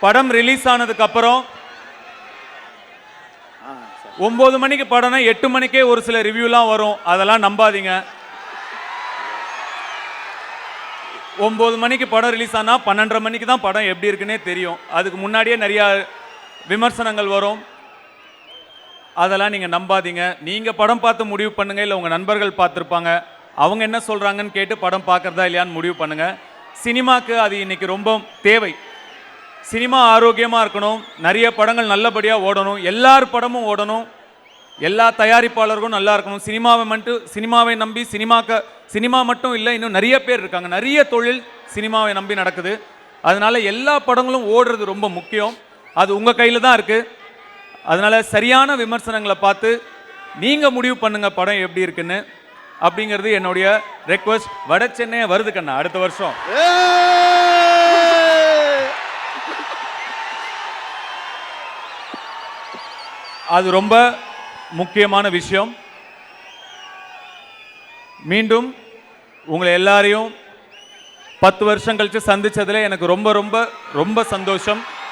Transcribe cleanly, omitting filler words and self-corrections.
படம் ரிலீஸ் ஆனதுக்கு அப்புறம் 9 மணிக்கு படம்னா 8 மணிக்கே ஒரு சில ரிவ்யூலாம் வரும். அதெல்லாம் நம்பாதீங்க. 9 மணிக்கு படம் ரிலீஸ் ஆனால் 12:30 மணிக்கு தான் படம் எப்படி இருக்குன்னே தெரியும். அதுக்கு முன்னாடியே நிறையா விமர்சனங்கள் வரும். அதெல்லாம் நீங்கள் நம்பாதீங்க. நீங்கள் படம் பார்த்து முடிவு பண்ணுங்கள், இல்லை உங்கள் நண்பர்கள் பார்த்துருப்பாங்க, அவங்க என்ன சொல்கிறாங்கன்னு கேட்டு படம் பார்க்குறதா இல்லையான்னு முடிவு பண்ணுங்கள். சினிமாவுக்கு அது இன்றைக்கி ரொம்ப தேவை. சினிமா ஆரோக்கியமாக இருக்கணும், நிறைய படங்கள் நல்லபடியாக ஓடணும், எல்லார் படமும் ஓடணும், எல்லா தயாரிப்பாளர்களும் நல்லா இருக்கணும். சினிமாவை நம்பி சினிமா மட்டும் இல்லை, இன்னும் நிறைய பேர் இருக்காங்க, நிறைய தொழில் சினிமாவை நம்பி நடக்குது. அதனால எல்லா படங்களும் ஓடுறது ரொம்ப முக்கியம். அது உங்கள் கையில் தான் இருக்குது. அதனால சரியான விமர்சனங்களை பார்த்து நீங்கள் முடிவு பண்ணுங்க படம் எப்படி இருக்குன்னு. அப்படிங்கிறது என்னுடைய ரெக்வஸ்ட். வட சென்னை வருது கண்ணா அடுத்த வருஷம். அது ரொம்ப முக்கியமான விஷயம். மீண்டும் உங்களை எல்லாரையும் 10 வருஷம் கழிச்சு சந்திச்சதுல எனக்கு ரொம்ப ரொம்ப ரொம்ப சந்தோஷம்.